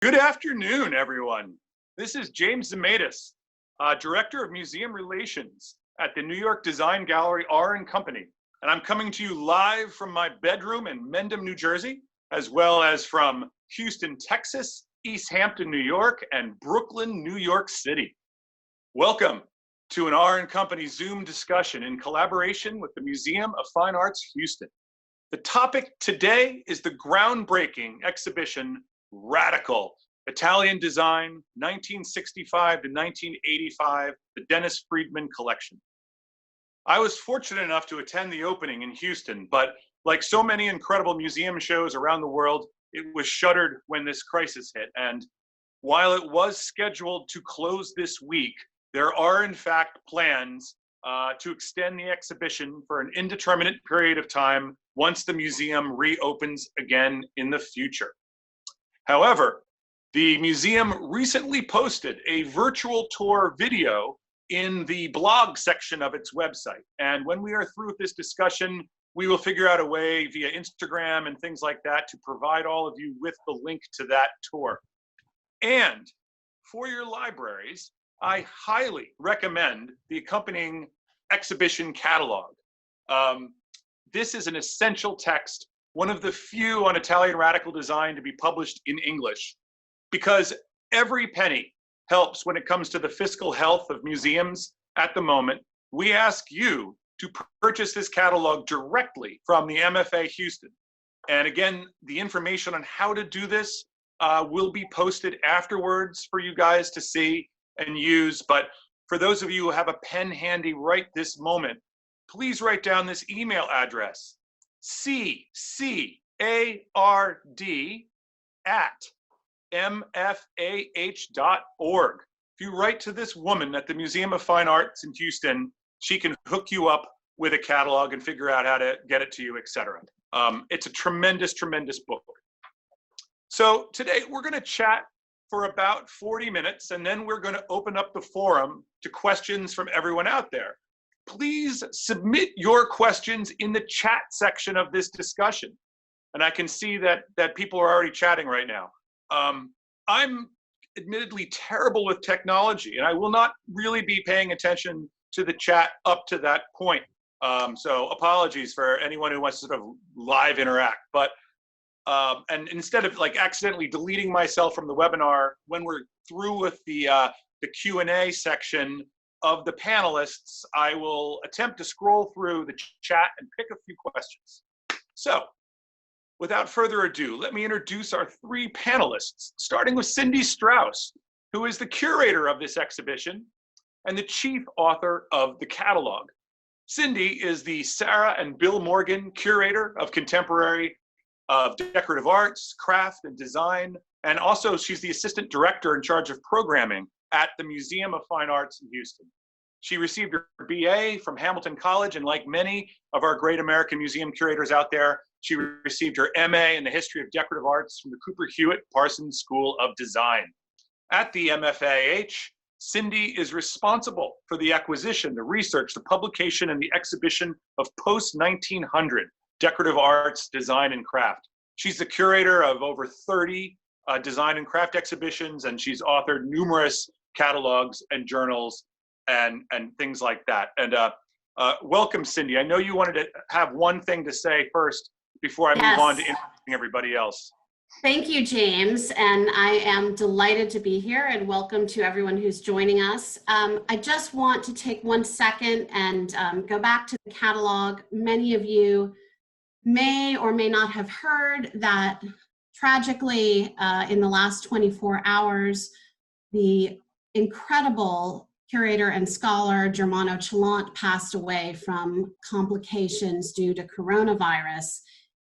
Good afternoon, everyone. This is James Zemaitis, Director of Museum Relations at the New York Design Gallery R & Company. And I'm coming to you live from my bedroom in Mendham, New Jersey, as well as from Houston, Texas, East Hampton, New York, and Brooklyn, New York City. Welcome to an R & Company Zoom discussion in collaboration with the Museum of Fine Arts, Houston. The topic today is the groundbreaking exhibition, Radical, Italian Design, 1965 to 1985, the Dennis Freedman Collection. I was fortunate enough to attend the opening in Houston, but like so many incredible museum shows around the world, it was shuttered when this crisis hit. And while it was scheduled to close this week, there are in fact plans to extend the exhibition for an indeterminate period of time once the museum reopens again in the future. However, the museum recently posted a virtual tour video in the blog section of its website. And when we are through with this discussion, we will figure out a way via Instagram and things like that to provide all of you with the link to that tour. And for your libraries, I highly recommend the accompanying exhibition catalog. This is an essential text, one of the few on Italian radical design to be published in English, because every penny helps when it comes to the fiscal health of museums at the moment. We ask you to purchase this catalog directly from the MFA Houston. And again, the information on how to do this will be posted afterwards for you guys to see and use. But for those of you who have a pen handy right this moment, please write down this email address, ccard@mfah.org. If you write to this woman at the Museum of Fine Arts in Houston, she can hook you up with a catalog and figure out how to get it to you, etc. It's a tremendous, tremendous book. So today we're going to chat for about 40 minutes, and then we're going to open up the forum to questions from everyone out there. Please submit your questions in the chat section of this discussion. And I can see that people are already chatting right now. I'm admittedly terrible with technology, and I will not really be paying attention to the chat up to that point. So apologies for anyone who wants to sort of live interact. But and instead of like accidentally deleting myself from the webinar, when we're through with the Q&A section of the panelists, I will attempt to scroll through the chat and pick a few questions. So without further ado, let me introduce our three panelists, starting with Cindi Strauss, who is the curator of this exhibition and the chief author of the catalog. Cindi is the Sarah and Bill Morgan Curator of Contemporary of Decorative Arts, Craft, and Design, and also she's the Assistant Director in charge of programming at the Museum of Fine Arts in Houston. She received her BA from Hamilton College, and like many of our great American museum curators out there, she received her MA in the History of Decorative Arts from the Cooper Hewitt Parsons School of Design. At the MFAH, Cindi is responsible for the acquisition, the research, the publication, and the exhibition of post-1900 decorative arts, design, and craft. She's the curator of over 30 design and craft exhibitions, and she's authored numerous catalogs and journals and things like that. And welcome, Cindi. I know you wanted to have one thing to say first before I move on to introducing everybody else. Thank you, James, and I am delighted to be here, and welcome to everyone who's joining us. I just want to take 1 second and go back to the catalog. Many of you may or may not have heard that tragically in the last 24 hours, the incredible curator and scholar Germano Celant passed away from complications due to coronavirus.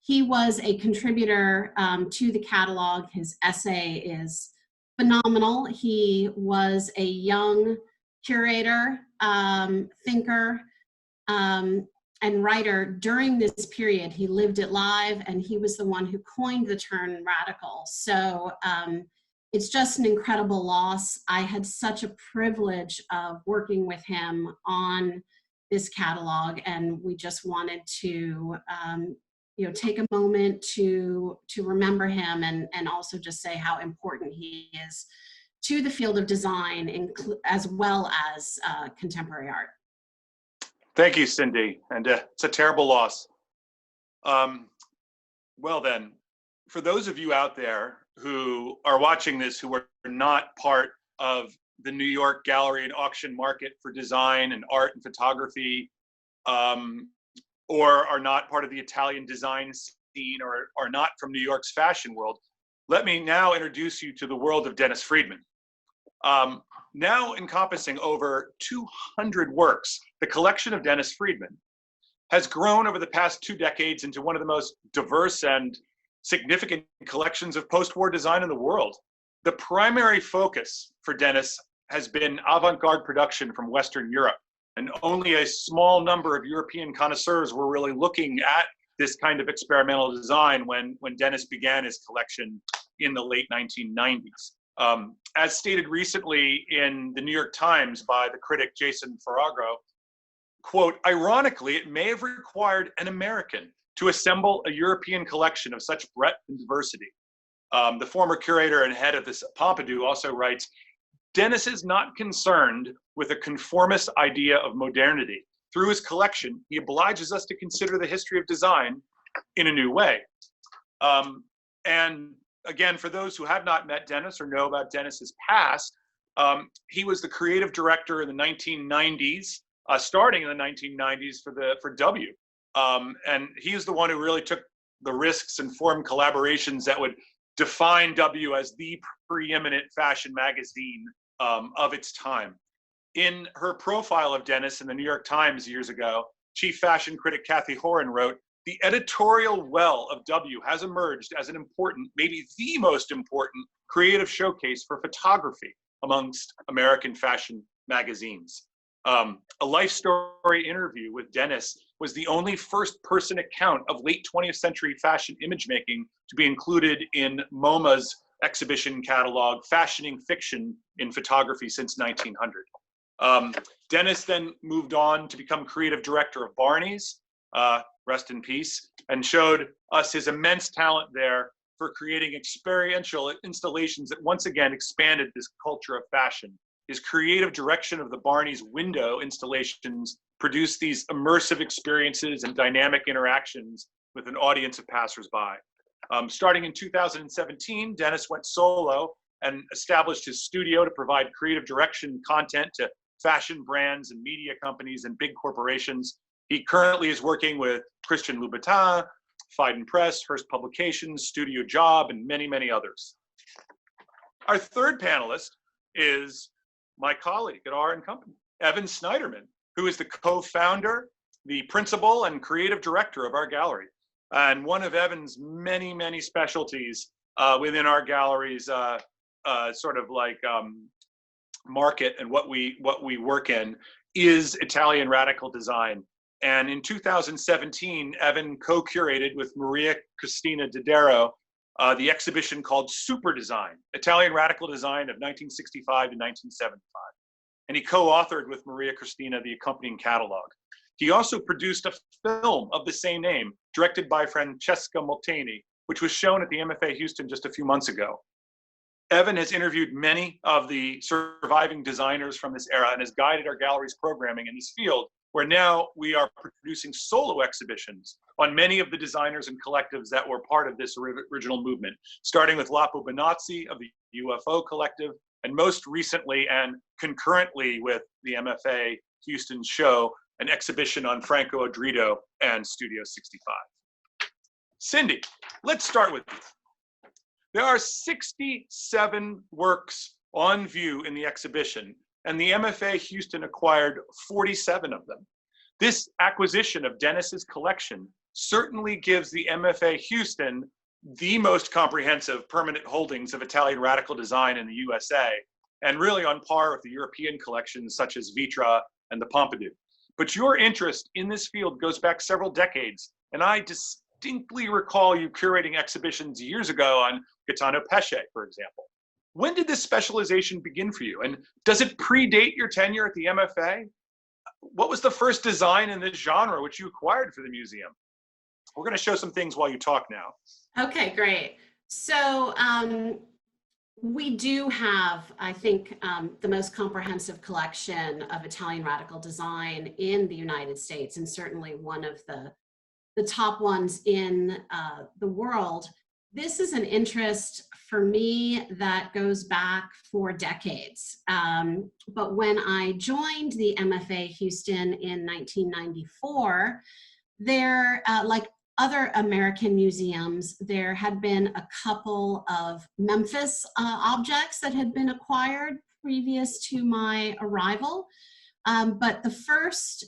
He was a contributor to the catalog. His essay is phenomenal. He was a young curator, thinker, and writer during this period. He lived it live, and he was the one who coined the term radical. So it's just an incredible loss. I had such a privilege of working with him on this catalog, and we just wanted to take a moment to remember him, and also just say how important he is to the field of design, as well as contemporary art. Thank you, Cindy. And it's a terrible loss. Well then, for those of you out there who are watching this who are not part of the New York gallery and auction market for design and art and photography, or are not part of the Italian design scene, or are not from New York's fashion world, let me now introduce you to the world of Dennis Freedman. Now encompassing over 200 works, the collection of Dennis Freedman has grown over the past 2 decades into one of the most diverse and significant collections of post-war design in the world. The primary focus for Dennis has been avant-garde production from Western Europe, and only a small number of European connoisseurs were really looking at this kind of experimental design when Dennis began his collection in the late 1990s. As stated recently in the New York Times by the critic Jason Faragro, quote, ironically, it may have required an American to assemble a European collection of such breadth and diversity. The former curator and head of this Pompidou also writes, Dennis is not concerned with a conformist idea of modernity. Through his collection, he obliges us to consider the history of design in a new way. And again, for those who have not met Dennis or know about Dennis's past, he was the creative director in the 1990s, starting in the 1990s for W. And he is the one who really took the risks and formed collaborations that would define W as the preeminent fashion magazine of its time. In her profile of Dennis in the New York Times years ago, chief fashion critic Kathy Horan wrote, the editorial well of W has emerged as an important, maybe the most important, creative showcase for photography amongst American fashion magazines. A life story interview with Dennis was the only first-person account of late 20th century fashion image making to be included in MoMA's exhibition catalog, Fashioning Fiction in Photography since 1900. Dennis then moved on to become creative director of Barney's, rest in peace, and showed us his immense talent there for creating experiential installations that once again expanded this culture of fashion. His creative direction of the Barney's window installations produced these immersive experiences and dynamic interactions with an audience of passersby. Starting in 2017, Dennis went solo and established his studio to provide creative direction content to fashion brands and media companies and big corporations. He currently is working with Christian Louboutin, Phaidon Press, Hearst Publications, Studio Job, and many, many others. Our third panelist is my colleague at R & Company, Evan Snyderman, who is the co-founder, the principal, and creative director of our gallery. And one of Evan's many, many specialties within our gallery's sort of like market and what we work in is Italian radical design. And in 2017, Evan co-curated with Maria Cristina Didero the exhibition called Super Design, Italian Radical Design of 1965 to 1975. And he co-authored with Maria Cristina the accompanying catalog. He also produced a film of the same name, directed by Francesca Molteni, which was shown at the MFA Houston just a few months ago. Evan has interviewed many of the surviving designers from this era and has guided our gallery's programming in this field, where now we are producing solo exhibitions on many of the designers and collectives that were part of this original movement, starting with Lapo Benazzi of the UFO Collective, and most recently and concurrently with the MFA Houston show, an exhibition on Franco Odrito and Studio 65. Cindy, let's start with you. There are 67 works on view in the exhibition, and the MFA Houston acquired 47 of them. This acquisition of Dennis's collection certainly gives the MFA Houston the most comprehensive permanent holdings of Italian radical design in the USA, and really on par with the European collections such as Vitra and the Pompidou. But your interest in this field goes back several decades, and I distinctly recall you curating exhibitions years ago on Gaetano Pesce, for example. When did this specialization begin for you? And does it predate your tenure at the MFA? What was the first design in this genre which you acquired for the museum? We're going to show some things while you talk now. Okay, great. So we do have, I think, the most comprehensive collection of Italian radical design in the United States, and certainly one of the top ones in the world. This is an interest for me that goes back for decades. But when I joined the MFA Houston in 1994, there, like other American museums, there had been a couple of Memphis objects that had been acquired previous to my arrival. But the first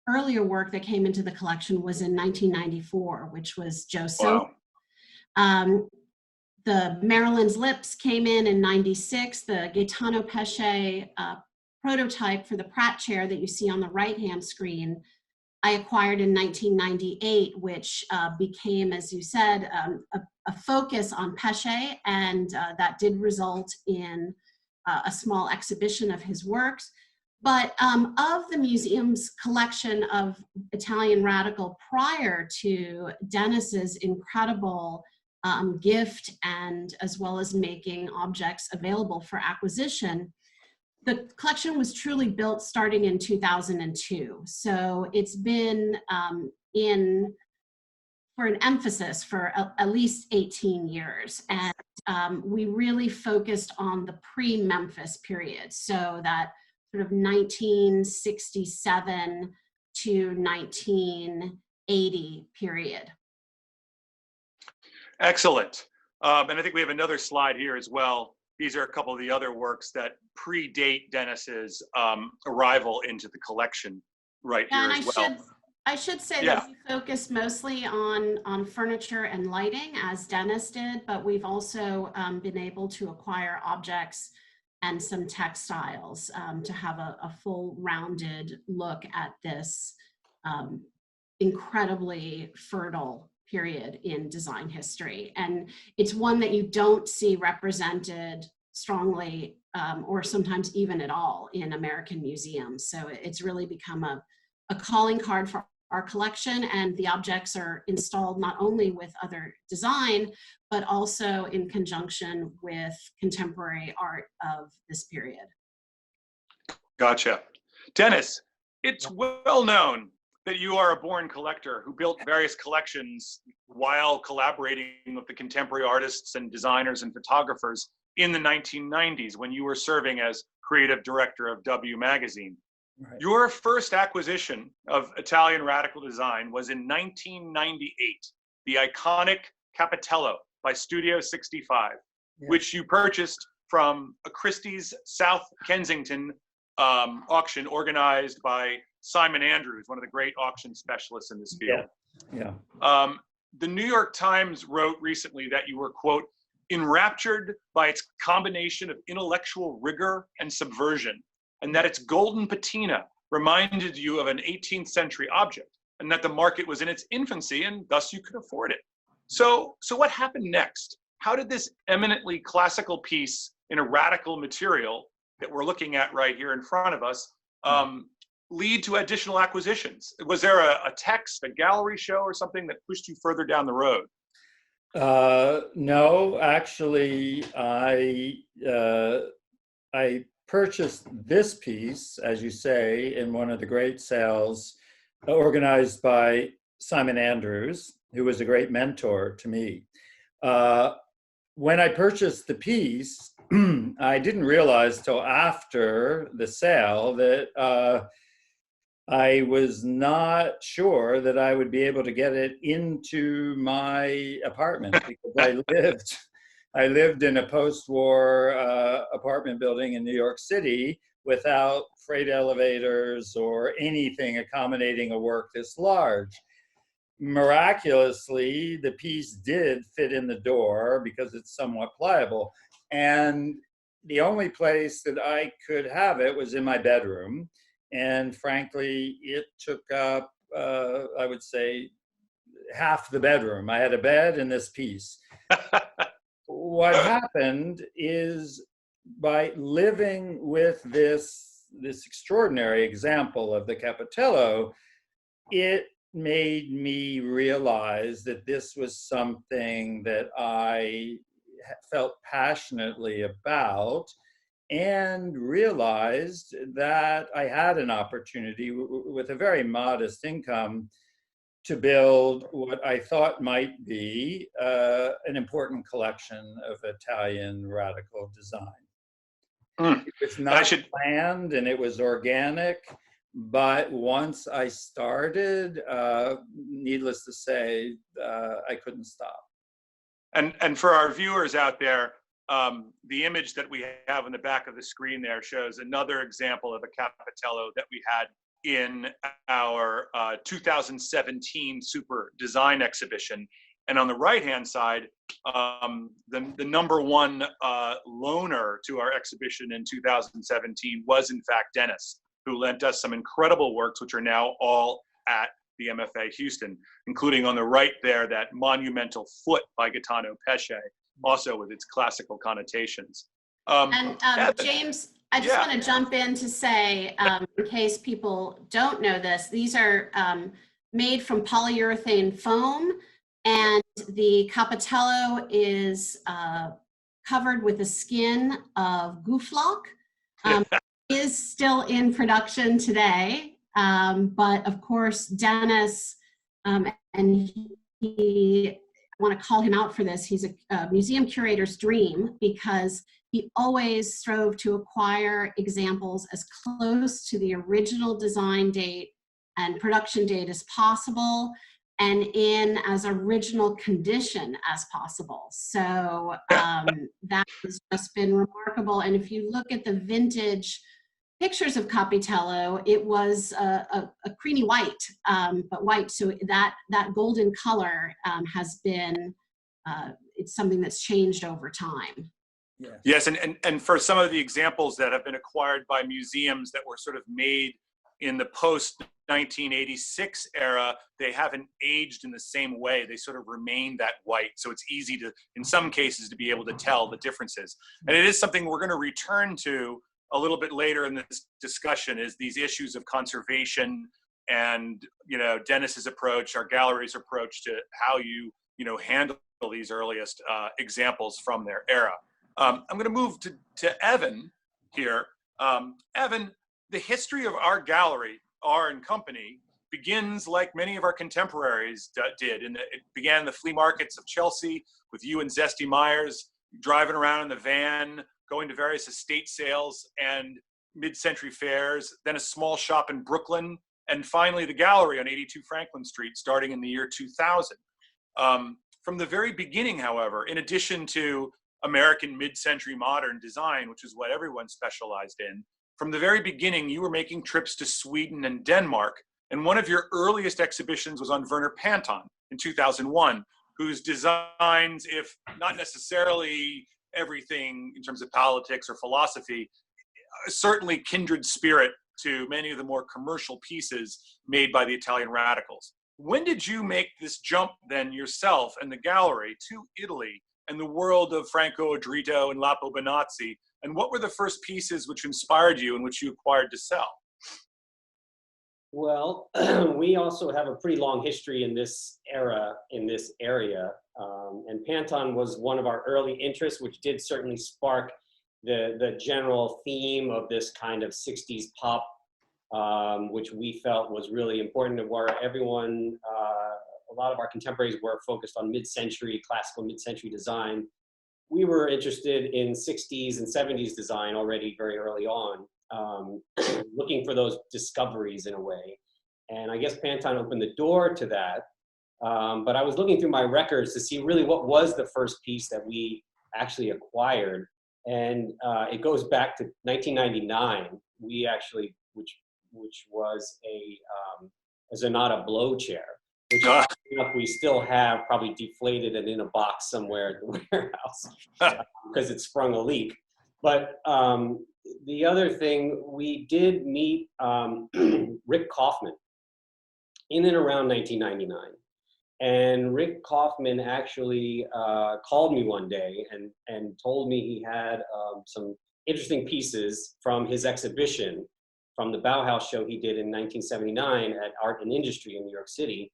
earlier work that came into the collection was in 1994, which was Joe So. Wow. The Maryland's Lips came in 96. The Gaetano Pesce prototype for the Pratt chair that you see on the right-hand screen, I acquired in 1998, which became, as you said, a focus on Pesce, and that did result in a small exhibition of his works. But of the museum's collection of Italian radical prior to Dennis's incredible gift, and as well as making objects available for acquisition, the collection was truly built starting in 2002. So it's been for an emphasis for at least 18 years. And we really focused on the pre-Memphis period. So that sort of 1967 to 1980 period. Excellent. And I think we have another slide here as well. These are a couple of the other works that predate Dennis's arrival into the collection right here as well. I should say that we focused mostly on furniture and lighting, as Dennis did, but we've also been able to acquire objects and some textiles to have a full rounded look at this incredibly fertile period in design history. And it's one that you don't see represented strongly or sometimes even at all in American museums. So it's really become a calling card for our collection, and the objects are installed not only with other design, but also in conjunction with contemporary art of this period. Gotcha. Dennis, it's well known that you are a born collector who built various collections while collaborating with the contemporary artists and designers and photographers in the 1990s when you were serving as creative director of W Magazine. Right. Your first acquisition of Italian radical design was in 1998, the iconic Capitello by Studio 65, which you purchased from a Christie's South Kensington auction organized by Simon Andrews, one of the great auction specialists in this field. The New York Times wrote recently that you were, quote, enraptured by its combination of intellectual rigor and subversion, and that its golden patina reminded you of an 18th century object, and that the market was in its infancy and thus you could afford it. So what happened next? How did this eminently classical piece in a radical material that we're looking at right here in front of us lead to additional acquisitions? Was there a text, a gallery show, or something that pushed you further down the road? No, actually, I purchased this piece, as you say, in one of the great sales organized by Simon Andrews, who was a great mentor to me. When I purchased the piece, I didn't realize till after the sale that I was not sure that I would be able to get it into my apartment because I lived in a post-war apartment building in New York City without freight elevators or anything accommodating a work this large. Miraculously, the piece did fit in the door because it's somewhat pliable. And the only place that I could have it was in my bedroom. And frankly, it took up, I would say, half the bedroom. I had a bed and this piece. What happened is, by living with this extraordinary example of the Capitello, it made me realize that this was something that I felt passionately about, and realized that I had an opportunity with a very modest income to build what I thought might be an important collection of Italian radical design. Mm. It was And I not should planned and it was organic, but once I started, needless to say, I couldn't stop. and for our viewers out there, the image that we have on the back of the screen there shows another example of a Capitello that we had in our 2017 Super Design Exhibition. And on the right-hand side, the number one loaner to our exhibition in 2017 was in fact Dennis, who lent us some incredible works, which are now all at the MFA Houston, including on the right there, that monumental foot by Gaetano Pesce, also with its classical connotations. James, I just want to jump in to say, in case people don't know this, these are made from polyurethane foam, and the Capitello is covered with a skin of gouflock. Is still in production today, but of course, Dennis, and he, I want to call him out for this, he's a museum curator's dream, because he always strove to acquire examples as close to the original design date and production date as possible, and in as original condition as possible. So that has just been remarkable. And if you look at the vintage pictures of Capitello, it was a creamy white, but white. So that golden color has been, it's something that's changed over time. Yes, and for some of the examples that have been acquired by museums that were sort of made in the post-1986 era, they haven't aged in the same way. They sort of remain that white. So it's easy to, in some cases, to be able to tell the differences. And it is something we're going to return to a little bit later in this discussion, is these issues of conservation and, Dennis's approach, our gallery's approach to how you handle these earliest examples from their era. I'm going to move to Evan here. Evan, the history of our gallery, our and company, begins like many of our contemporaries did. It began in the flea markets of Chelsea with you and Zesty Myers driving around in the van, going to various estate sales and mid-century fairs, then a small shop in Brooklyn, and finally the gallery on 82 Franklin Street starting in the year 2000. From the very beginning, however, in addition to American mid-century modern design, which is what everyone specialized in, from the very beginning, you were making trips to Sweden and Denmark, and one of your earliest exhibitions was on Werner Panton in 2001, whose designs, if not necessarily everything in terms of politics or philosophy, certainly kindred spirit to many of the more commercial pieces made by the Italian radicals. When did you make this jump then yourself and the gallery to Italy and the world of Franco Adrito and Lapo Benazzi? And what were the first pieces which inspired you and which you acquired to sell? Well, we also have a pretty long history in this era, in this area. And Panton was one of our early interests, which did certainly spark the general theme of this kind of 60s pop, which we felt was really important, and where everyone, a lot of our contemporaries were focused on mid-century, classical mid-century design. We were interested in 60s and 70s design already very early on, looking for those discoveries in a way. And I guess Panton opened the door to that. But I was looking through my records to see really what was the first piece that we actually acquired. And it goes back to 1999. We actually, which was a Zanata blow chair, which we still have probably deflated and in a box somewhere at the warehouse because it sprung a leak. But the other thing, we did meet Rick Kaufman in and around 1999. And Rick Kaufman actually called me one day and told me he had some interesting pieces from his exhibition from the Bauhaus show he did in 1979 at Art and Industry in New York City.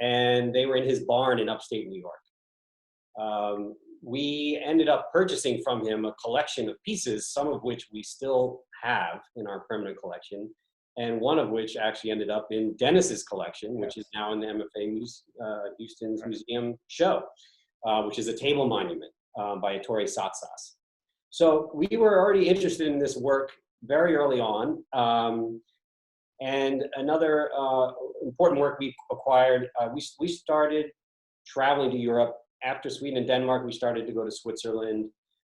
And they were in his barn in upstate New York. We ended up purchasing from him a collection of pieces, some of which we still have in our permanent collection, and one of which actually ended up in Dennis's collection, which is now in the MFA Houston's museum show, which is a table monument by Ettore Satsas. So we were already interested in this work very early on. And another important work we acquired, we started traveling to Europe. After Sweden and Denmark, we started to go to Switzerland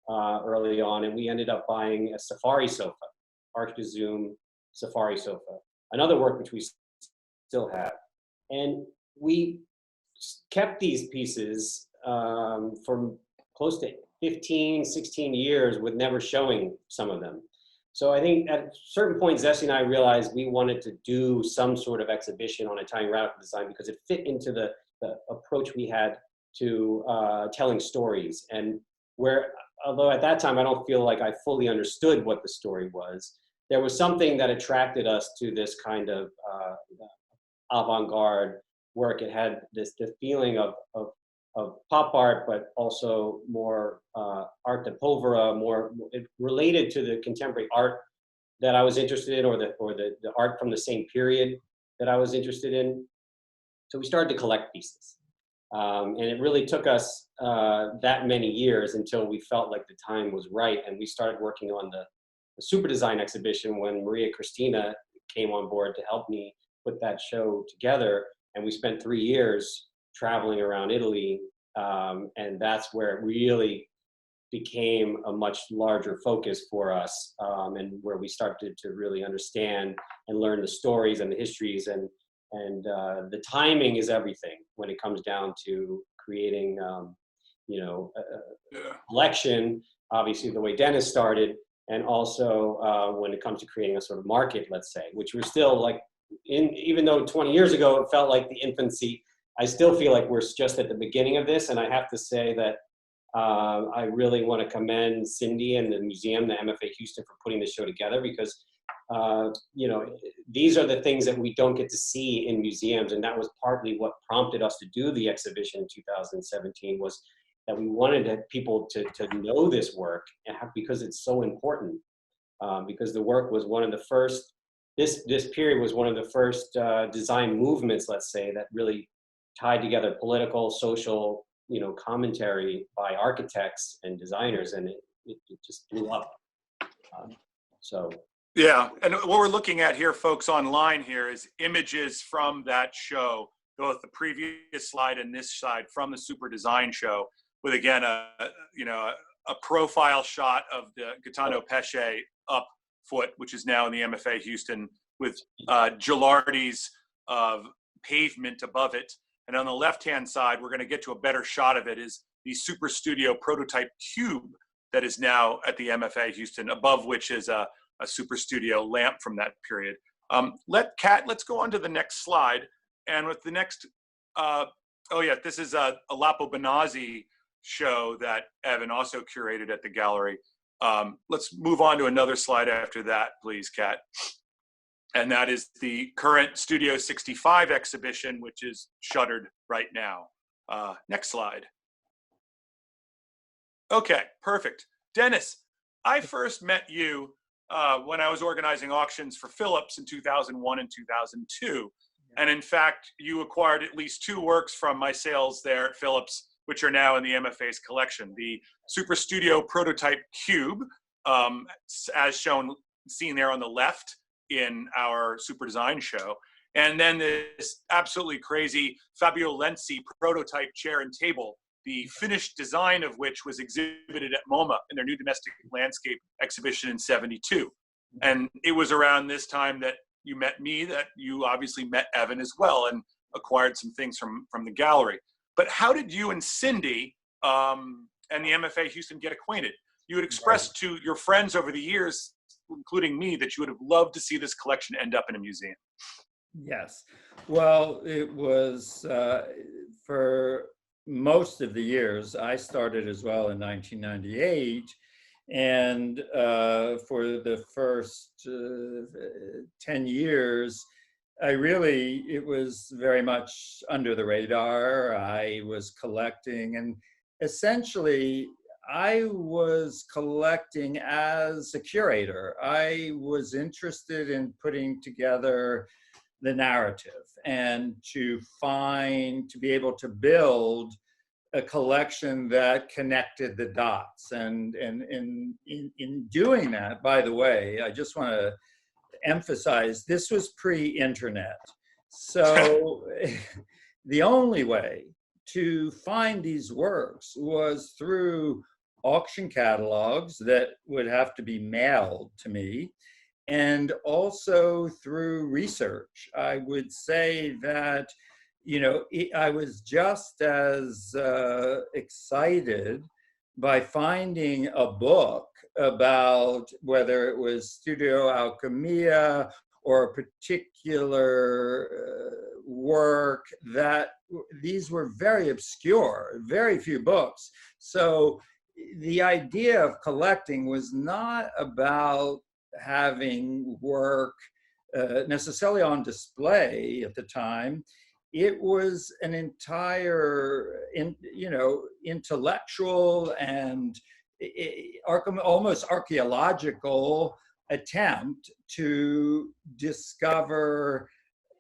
early on, and we ended up buying a safari sofa, Arc de Zoom safari sofa, another work which we still have. And we kept these pieces for close to 15, 16 years with never showing some of them. So I think at a certain point, Zesty and I realized we wanted to do some sort of exhibition on Italian radical design because it fit into the approach we had to telling stories. And where, although at that time I don't feel like I fully understood what the story was, there was something that attracted us to this kind of avant-garde work. It had the feeling of pop art, but also more art de povera, more it related to the contemporary art that I was interested in, or the art from the same period that I was interested in. So we started to collect pieces. And it really took us that many years until we felt like the time was right. And we started working on the Super Design exhibition when Maria Cristina came on board to help me put that show together. And we spent 3 years traveling around Italy. And that's where it really became a much larger focus for us, and where we started to really understand and learn the stories and the histories, and the timing is everything when it comes down to creating, a collection, obviously the way Dennis started, and also when it comes to creating a sort of market, let's say, which we're still like even though 20 years ago it felt like the infancy, I still feel like we're just at the beginning of this. And I have to say that I really want to commend Cindy and the museum, the MFA Houston, for putting this show together, because these are the things that we don't get to see in museums. And that was partly what prompted us to do the exhibition in 2017, was that we wanted people to know this work, because it's so important, because the work was one of the first, this period was one of the first design movements, let's say, that really tied together political, social, commentary by architects and designers, and it just blew up. Yeah, and what we're looking at here, folks, online here, is images from that show, both the previous slide and this slide from the Super Design show, with again a profile shot of the Gaetano Pesce up foot, which is now in the MFA Houston, with Gilardi's pavement above it. And on the left-hand side, we're going to get to a better shot of it, is the Super Studio prototype cube that is now at the MFA Houston, above which is a Super Studio lamp from that period. Let's go on to the next slide. And with the next, this is a Lapo Benazzi show that Evan also curated at the gallery. Let's move on to another slide after that, please, Kat. And that is the current Studio 65 exhibition, which is shuttered right now. Next slide. Okay, perfect. Dennis, I first met you when I was organizing auctions for Phillips in 2001 and 2002. And in fact, you acquired at least 2 works from my sales there at Phillips, which are now in the MFA's collection. The Super Studio prototype cube, as seen there on the left, in our Super Design show. And then this absolutely crazy Fabio Lenzi prototype chair and table, the finished design of which was exhibited at MoMA in their new domestic landscape exhibition in '72. And it was around this time that you met me, that you obviously met Evan as well, and acquired some things from the gallery. But how did you and Cindy and the MFA Houston get acquainted? You had expressed to your friends over the years, including me, that you would have loved to see this collection end up in a museum. Yes. Well, it was for most of the years. I started as well in 1998, And for the first 10 years, it was very much under the radar. I was collecting, and essentially I was collecting as a curator. I was interested in putting together the narrative and to be able to build a collection that connected the dots. And in doing that, by the way, I just want to emphasize, this was pre-internet. So the only way to find these works was through auction catalogs that would have to be mailed to me, and also through research. I would say that, I was just as excited by finding a book about whether it was Studio Alchemia or a particular work, that these were very obscure, very few books. So the idea of collecting was not about having work necessarily on display at the time. It was an entire, intellectual and almost archaeological attempt to discover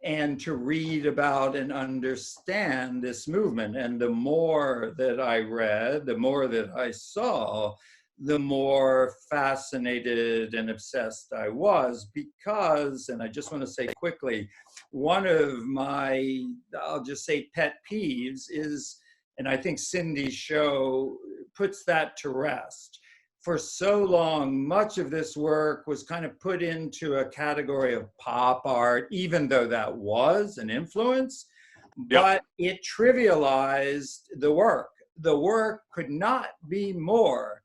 and to read about and understand this movement. And the more that I read, the more that I saw, the more fascinated and obsessed I was, because, and I just want to say quickly, one of my, I'll just say, pet peeves is, and I think Cindy's show puts that to rest. For so long, much of this work was kind of put into a category of pop art, even though that was an influence, but it trivialized the work. The work could not be more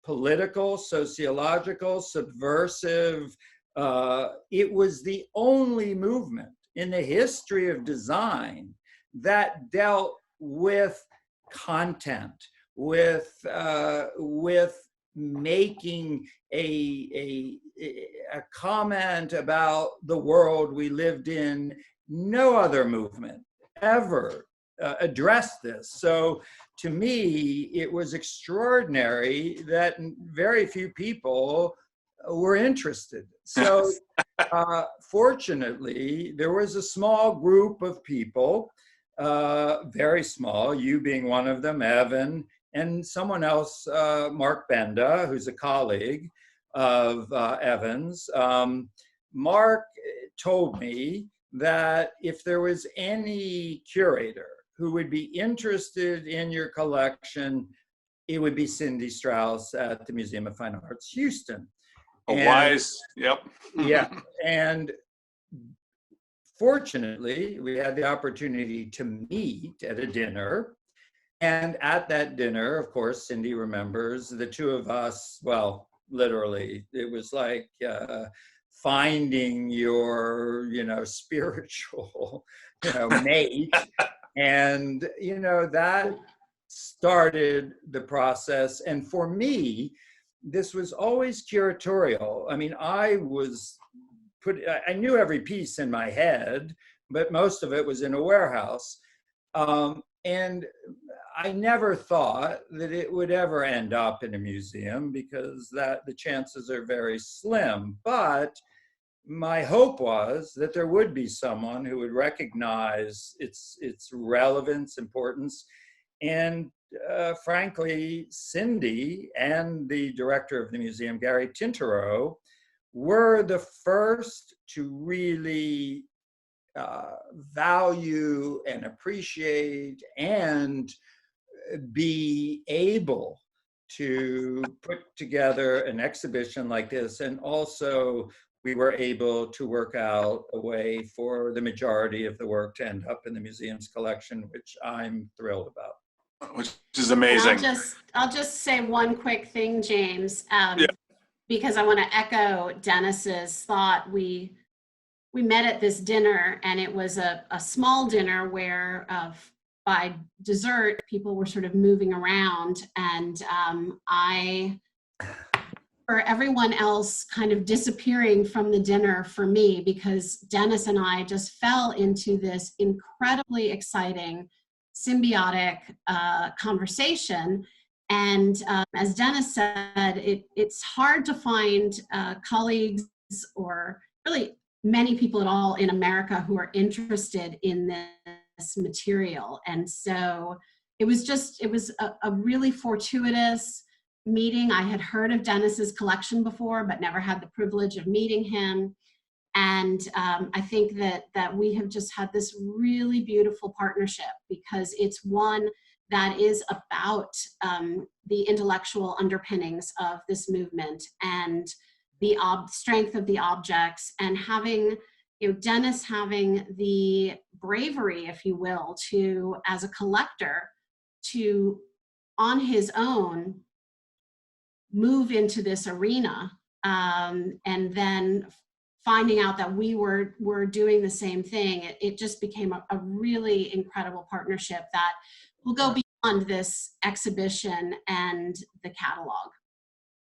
political, sociological, subversive. It was the only movement in the history of design that dealt with content, with making a comment about the world we lived in. No other movement ever addressed this. So to me, it was extraordinary that very few people were interested. So fortunately, there was a small group of people, very small, you being one of them, Evan, and someone else, Mark Benda, who's a colleague of Evan's. Mark told me that if there was any curator who would be interested in your collection, it would be Cindi Strauss at the Museum of Fine Arts, Houston. Yeah, and fortunately, we had the opportunity to meet at a dinner. And at that dinner, of course, Cindy remembers, the two of us, well, literally, it was like finding your, spiritual, mate. And, that started the process. And for me, this was always curatorial. I mean, I knew every piece in my head, but most of it was in a warehouse. And I never thought that it would ever end up in a museum, because the chances are very slim. But my hope was that there would be someone who would recognize its relevance, importance, and frankly, Cindy and the director of the museum, Gary Tintereau, were the first to really value and appreciate and be able to put together an exhibition like this. And also, we were able to work out a way for the majority of the work to end up in the museum's collection, which I'm thrilled about. Which is amazing. I'll just say one quick thing, James, because I want to echo Dennis's thought. We met at this dinner, and it was a small dinner where by dessert, people were sort of moving around, and I everyone else kind of disappearing from the dinner for me, because Dennis and I just fell into this incredibly exciting symbiotic conversation. And as Dennis said, it's hard to find colleagues or really many people at all in America who are interested in this material. And so it was a really fortuitous meeting. I had heard of Dennis's collection before, but never had the privilege of meeting him. And I think that we have just had this really beautiful partnership, because it's one that is about the intellectual underpinnings of this movement and the strength of the objects, and having, Dennis having the bravery, if you will, to, as a collector, to, on his own, move into this arena, and then finding out that we were doing the same thing. It just became a really incredible partnership that will go beyond this exhibition and the catalog.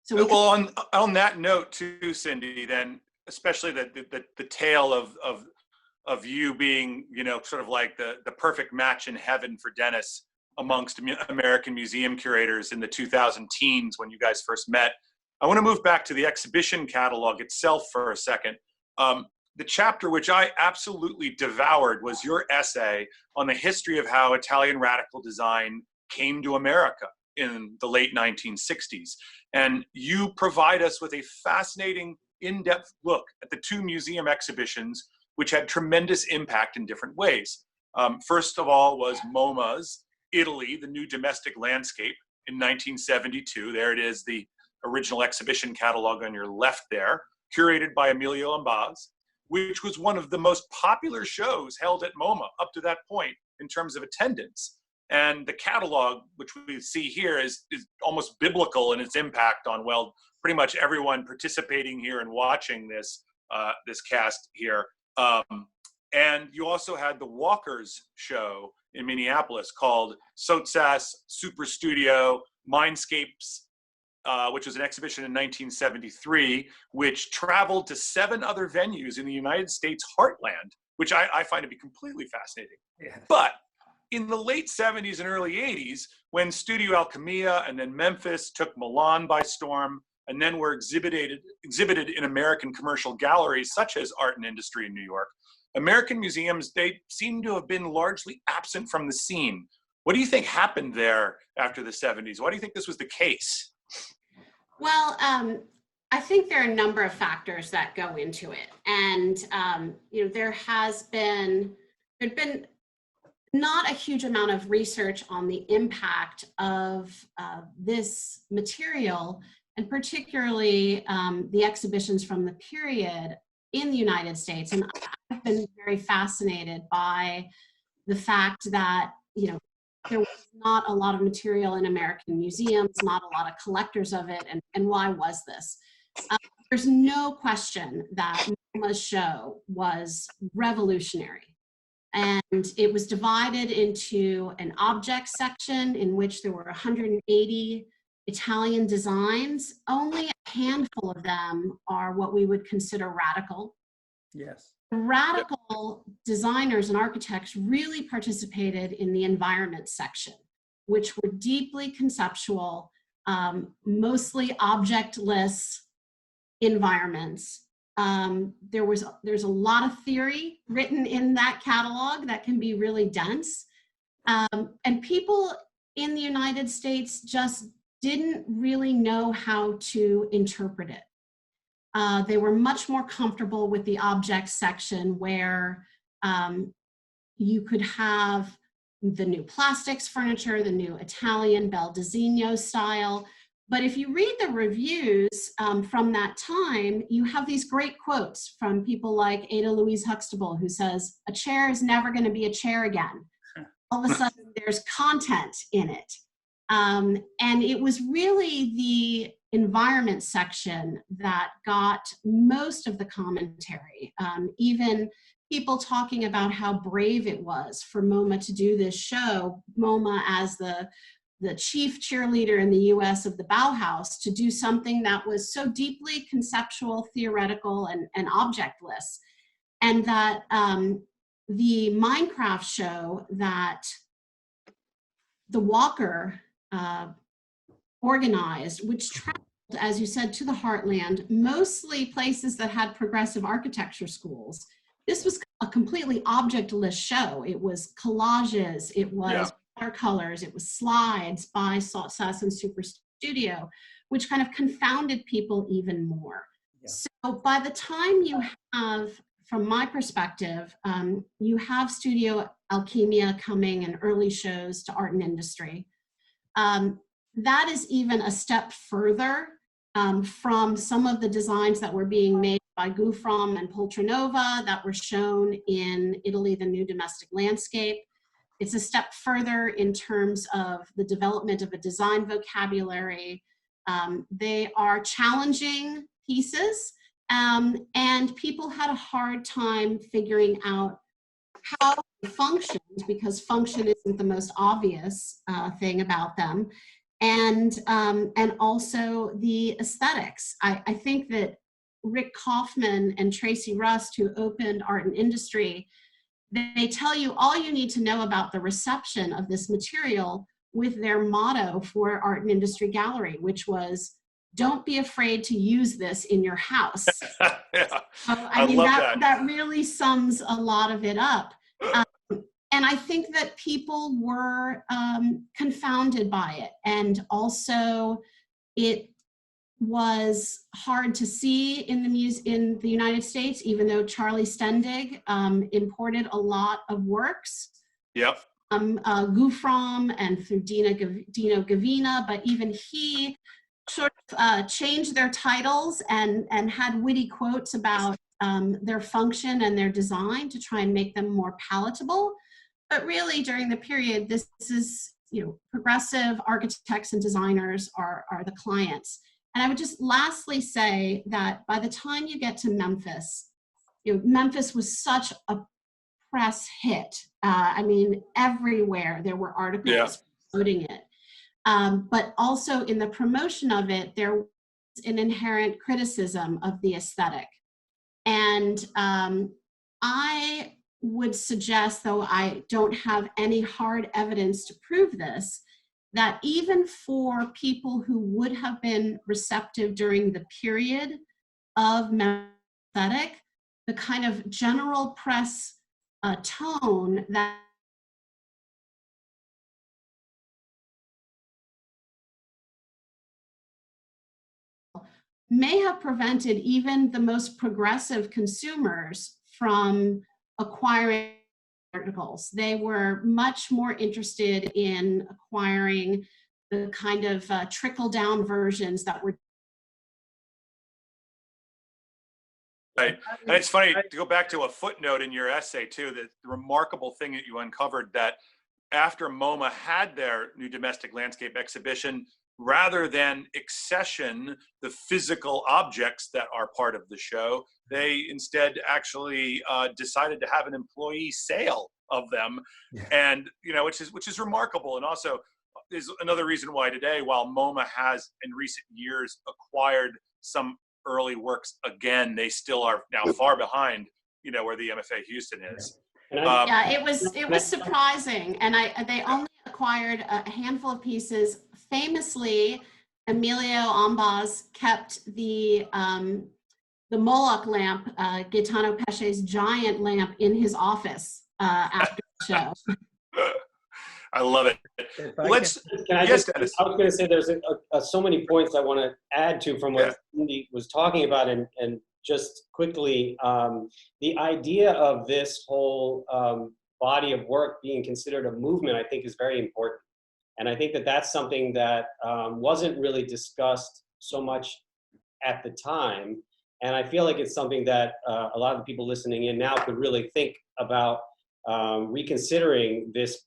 So well, on that note too, Cindy, then especially the tale of you being, sort of like the perfect match in heaven for Dennis amongst American museum curators in the 2000 teens when you guys first met. I want to move back to the exhibition catalog itself for a second. The chapter which I absolutely devoured was your essay on the history of how Italian radical design came to America in the late 1960s. And you provide us with a fascinating, in-depth look at the two museum exhibitions which had tremendous impact in different ways. First of all was MoMA's Italy, the New Domestic Landscape in 1972. There it is, the original exhibition catalog on your left there, curated by Emilio Ambaz, which was one of the most popular shows held at MoMA up to that point in terms of attendance. And the catalog, which we see here, is almost biblical in its impact on, well, pretty much everyone participating here and watching this cast here. And you also had the Walkers show in Minneapolis called Sotsas, Super Studio, Mindscapes, which was an exhibition in 1973, which traveled to 7 other venues in the United States heartland, which I find to be completely fascinating. Yeah. But in the late 70s and early 80s, when Studio Alchemia and then Memphis took Milan by storm, and then were exhibited in American commercial galleries such as Art and Industry in New York, American museums, they seem to have been largely absent from the scene. What do you think happened there after the 70s? Why do you think this was the case? Well, I think there are a number of factors that go into it. And, there'd been not a huge amount of research on the impact of this material, and particularly the exhibitions from the period in the United States. And I've been very fascinated by the fact that, there was not a lot of material in American museums, not a lot of collectors of it, and why was this? There's no question that MoMA's show was revolutionary. And it was divided into an object section in which there were 180 Italian designs. Only a handful of them are what we would consider radical. Yes. Radical designers and architects really participated in the environment section, which were deeply conceptual, mostly objectless environments. There's a lot of theory written in that catalog that can be really dense. And people in the United States just didn't really know how to interpret it. They were much more comfortable with the object section, where you could have the new plastics furniture, the new Italian Baldacchino style. But if you read the reviews from that time, you have these great quotes from people like Ada Louise Huxtable, who says, "A chair is never going to be a chair again." All of a sudden, there's content in it. And it was really the environment section that got most of the commentary. Even people talking about how brave it was for MoMA to do this show, MoMA as the the chief cheerleader in the US of the Bauhaus to do something that was so deeply conceptual, theoretical, and objectless. And that the Minecraft show that the Walker organized, which traveled, as you said, to the heartland, mostly places that had progressive architecture schools. This was a completely objectless show. It was collages, it was watercolors, it was slides by Sassen Super Studio, which kind of confounded people even more. Yeah. So by the time you have, from my perspective, you have Studio Alchemia coming and early shows to art and industry. That is even a step further from some of the designs that were being made by Gouffram and Poltronova that were shown in Italy, the New Domestic Landscape. It's a step further in terms of the development of a design vocabulary. They are challenging pieces, and people had a hard time figuring out how they functioned, because function isn't the most obvious thing about them. And also the aesthetics. I think that Rick Kaufman and Tracy Rust, who opened Art and Industry, they tell you all you need to know about the reception of this material with their motto for Art and Industry Gallery, which was, don't be afraid to use this in your house. Yeah. So, I mean, that really sums a lot of it up. And I think that people were confounded by it. And also it was hard to see in the United States, even though Charlie Stendig imported a lot of works. Yep. Gouffram and through Dino Gavina, but even he sort of changed their titles and had witty quotes about their function and their design to try and make them more palatable. But really, during the period, this is, progressive architects and designers are the clients. And I would just lastly say that by the time you get to Memphis, Memphis was such a press hit. I mean, everywhere there were articles promoting it. But also in the promotion of it, there was an inherent criticism of the aesthetic. And I would suggest, though I don't have any hard evidence to prove this, that even for people who would have been receptive during the period of aesthetic, the kind of general press tone that may have prevented even the most progressive consumers from acquiring articles. They were much more interested in acquiring the kind of trickle-down versions that were. Right. And it's funny to go back to a footnote in your essay too, that the remarkable thing that you uncovered, that after MoMA had their New Domestic Landscape exhibition, rather than accession the physical objects that are part of the show, they instead actually decided to have an employee sale of them. And which is remarkable. And also is another reason why today, while MoMA has in recent years acquired some early works again, they still are now far behind where the MFA Houston is. Yeah, it was surprising, and they only acquired a handful of pieces. Famously, Emilio Ambas kept the Moloch lamp, Gaetano Pesce's giant lamp, in his office after the show. I love it. Dennis. I was going to say there's so many points I want to add to from what Cindy was talking about, and just quickly, the idea of this whole body of work being considered a movement, I think, is very important. And I think that that's something that wasn't really discussed so much at the time. And I feel like it's something that a lot of the people listening in now could really think about reconsidering this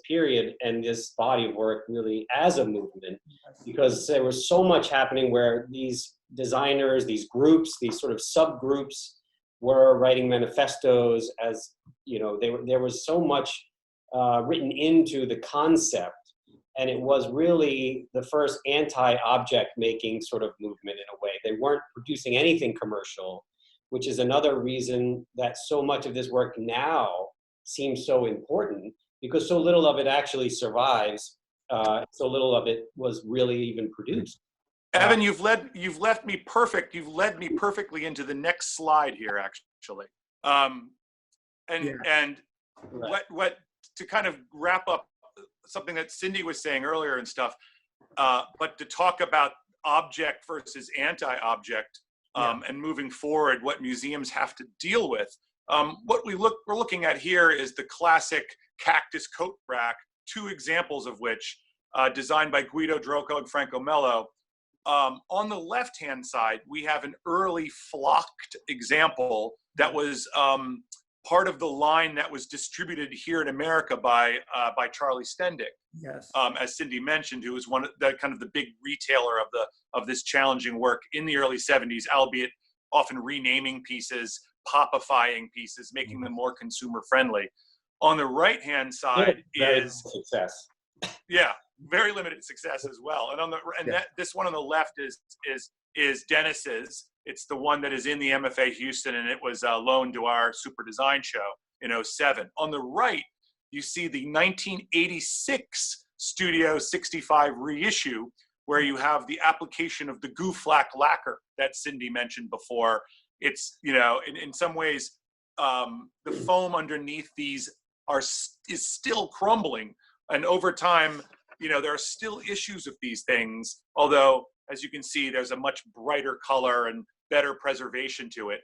period and this body of work really as a movement, because there was so much happening where these designers, these groups, these sort of subgroups were writing manifestos, as there was so much written into the concept. And it was really the first anti-object making sort of movement in a way. They weren't producing anything commercial, which is another reason that so much of this work now seems so important, because so little of it actually survives. So little of it was really even produced. Evan, you've led me perfectly into the next slide here, actually. Right. What to kind of wrap up something that Cindy was saying earlier and stuff, but to talk about object versus anti-object, and moving forward, what museums have to deal with. What we're looking at here is the classic cactus coat rack, two examples of which, designed by Guido Drocco and Franco Mello. On the left-hand side, we have an early flocked example that was part of the line that was distributed here in America by Charlie Stendig. Yes. As Cindy mentioned, who was one of the kind of the big retailer of this challenging work in the early 70s, albeit often renaming pieces, popifying pieces, making them more consumer friendly. On the right-hand side is success. Yeah, very limited success as well. And this one on the left is Dennis's. It's the one that is in the MFA Houston, and it was loaned to our Super Design Show in '07. On the right, you see the 1986 Studio 65 reissue, where you have the application of the goo flack lacquer that Cindy mentioned before. It's, in some ways, the foam underneath these is still crumbling. And over time, there are still issues with these things, although, as you can see, there's a much brighter color and better preservation to it.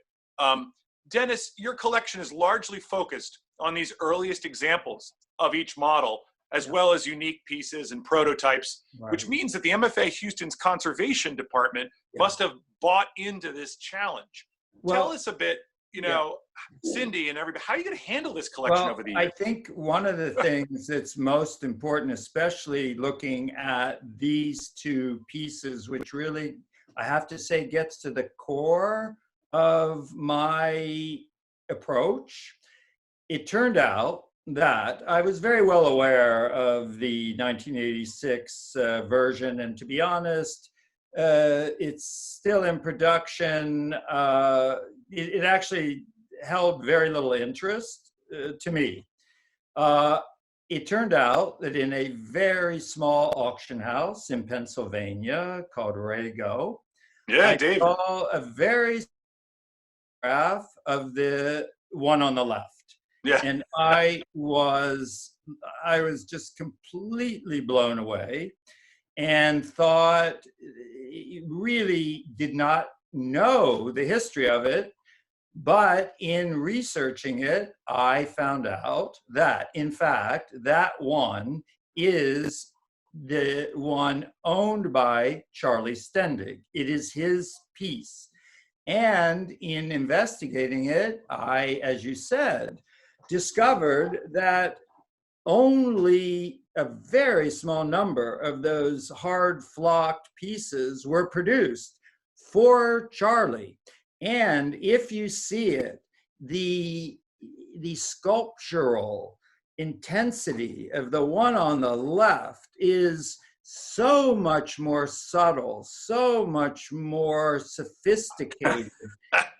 Dennis, your collection is largely focused on these earliest examples of each model, as well as unique pieces and prototypes, which means that the MFA Houston's conservation department must have bought into this challenge. Tell us a bit, Cindy and everybody, how are you going to handle this collection over the years? I think one of the things that's most important, especially looking at these two pieces, which really, I have to say, gets to the core of my approach. It turned out that I was very well aware of the 1986 version, and to be honest, it's still in production. It actually held very little interest to me. It turned out that in a very small auction house in Pennsylvania called Rego, I saw a very graph of the one on the left. Yeah. And I was just completely blown away and thought, really did not know the history of it. But in researching it, I found out that, in fact, that one is the one owned by Charlie Stendig. It is his piece. And in investigating it, I, as you said, discovered that only a very small number of those hard flocked pieces were produced for Charlie. And if you see it, the sculptural intensity of the one on the left is so much more subtle, so much more sophisticated.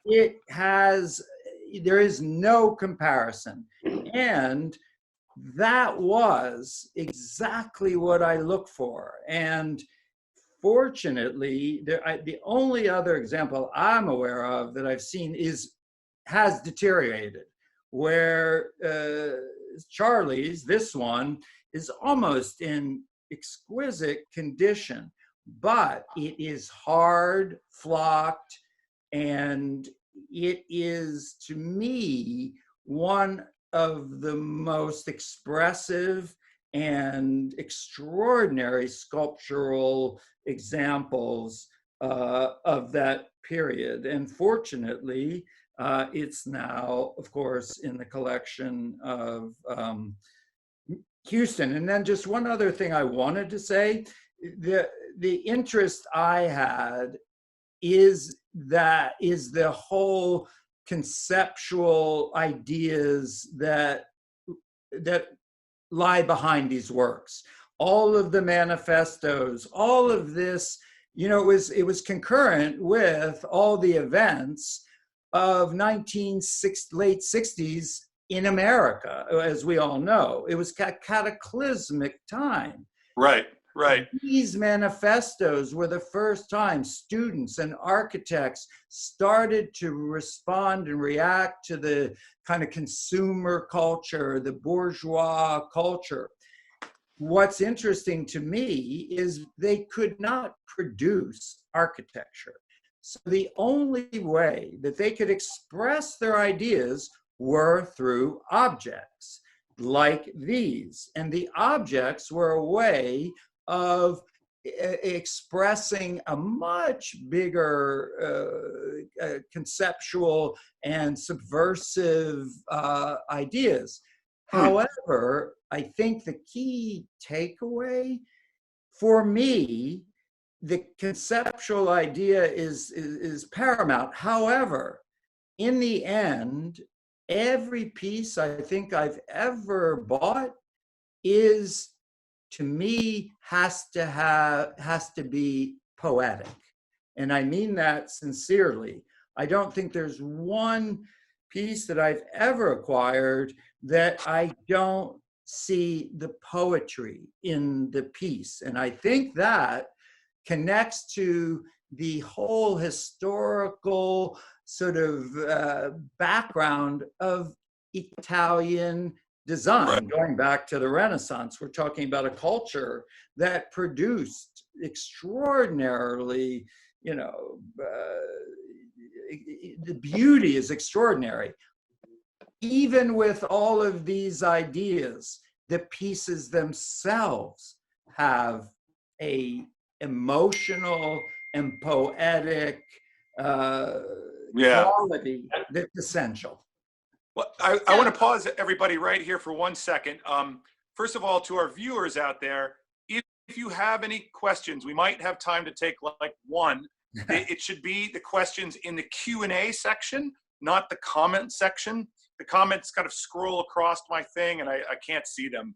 There is no comparison. And that was exactly what I look for. And fortunately, the only other example I'm aware of that I've seen has deteriorated, where Charlie's, this one, is almost in exquisite condition, but it is hard, flocked, and it is, to me, one of the most expressive and extraordinary sculptural examples of that period. And fortunately, it's now, of course, in the collection of Houston. And then just one other thing I wanted to say, the interest I had is the whole conceptual ideas that lie behind these works. all of the manifestos, all of this, you know, it was concurrent with all the events of late 60s in America, as we all know. It was a cataclysmic time. Right, right. These manifestos were the first time students and architects started to respond and react to the kind of consumer culture, the bourgeois culture. What's interesting to me is they could not produce architecture. So the only way that they could express their ideas were through objects like these. And the objects were a way of expressing a much bigger conceptual and subversive ideas. However, I think the key takeaway for me, the conceptual idea is paramount. However, in the end, every piece I think I've ever bought is, to me, has to be poetic. And I mean that sincerely. I don't think there's one piece that I've ever acquired that I don't see the poetry in the piece. And I think that connects to the whole historical sort of background of Italian design. Right. Going back to the Renaissance, we're talking about a culture that produced extraordinarily, you know, the beauty is extraordinary. Even with all of these ideas, the pieces themselves have a emotional and poetic quality that's essential. Well, I want to pause everybody right here for 1 second. First of all, to our viewers out there, if you have any questions, we might have time to take like one. It should be the questions in the Q&A section, not the comment section. The comments kind of scroll across my thing and I can't see them.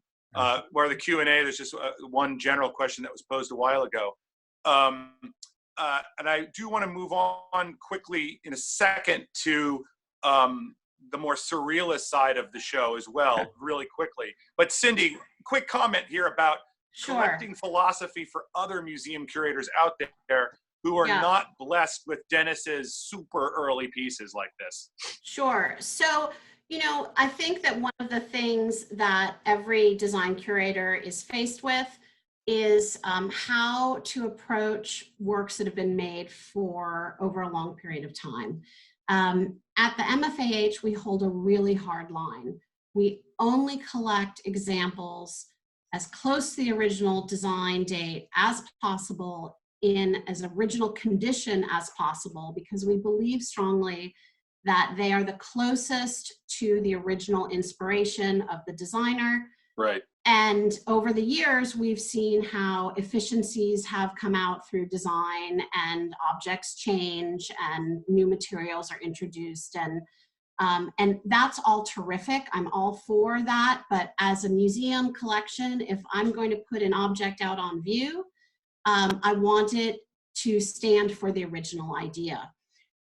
Where the Q&A, there's just one general question that was posed a while ago. And I do want to move on quickly in a second to the more surrealist side of the show as well, really quickly. But Cindy, quick comment here about collecting philosophy for other museum curators out there who are not blessed with Dennis's super early pieces like this. Sure. So, you know, I think that one of the things that every design curator is faced with is how to approach works that have been made for over a long period of time. At the MFAH, we hold a really hard line. We only collect examples as close to the original design date as possible, in as original condition as possible, because we believe strongly that they are the closest to the original inspiration of the designer. Right. And over the years, we've seen how efficiencies have come out through design and objects change and new materials are introduced. And that's all terrific. I'm all for that. But as a museum collection, if I'm going to put an object out on view, I want it to stand for the original idea.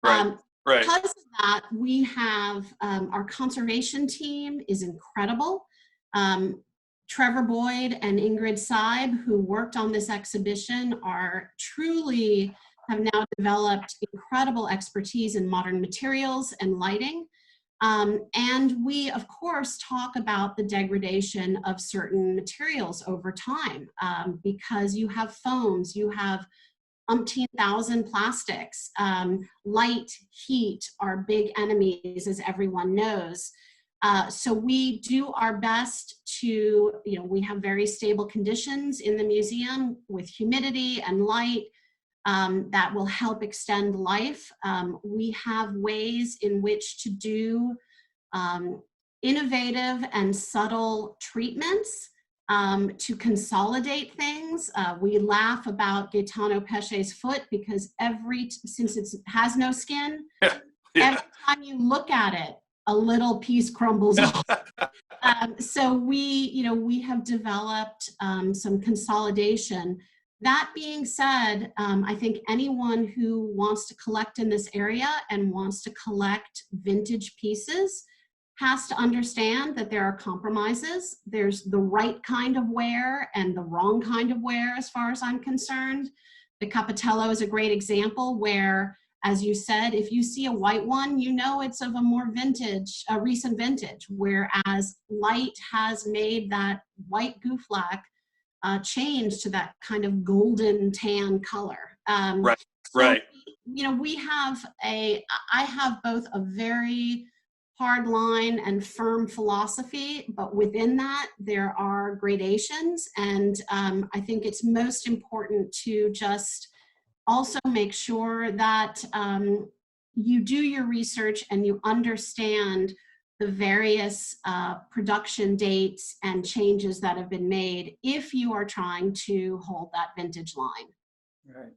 Right. Because of that, we have our conservation team is incredible. Trevor Boyd and Ingrid Seib, who worked on this exhibition, have now developed incredible expertise in modern materials and lighting. And we, of course, talk about the degradation of certain materials over time, because you have foams, you have umpteen thousand plastics. Light, heat are big enemies, as everyone knows. So we do our best to, you know, we have very stable conditions in the museum with humidity and light that will help extend life. We have ways in which to do innovative and subtle treatments to consolidate things. We laugh about Gaetano Pesce's foot because since it has no skin, every time you look at it, a little piece crumbles off. So we have developed some consolidation. That being said, I think anyone who wants to collect in this area and wants to collect vintage pieces has to understand that there are compromises. There's the right kind of wear and the wrong kind of wear as far as I'm concerned. The Capitello is a great example where, as you said, if you see a white one, you know it's of a more recent vintage, whereas light has made that white goufflac change to that kind of golden tan color. Right, so, right. I have both a very hard line and firm philosophy, but within that there are gradations, and I think it's most important to just also make sure that you do your research and you understand the various production dates and changes that have been made if you are trying to hold that vintage line. Right.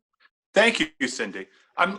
Thank you, Cindy. I'm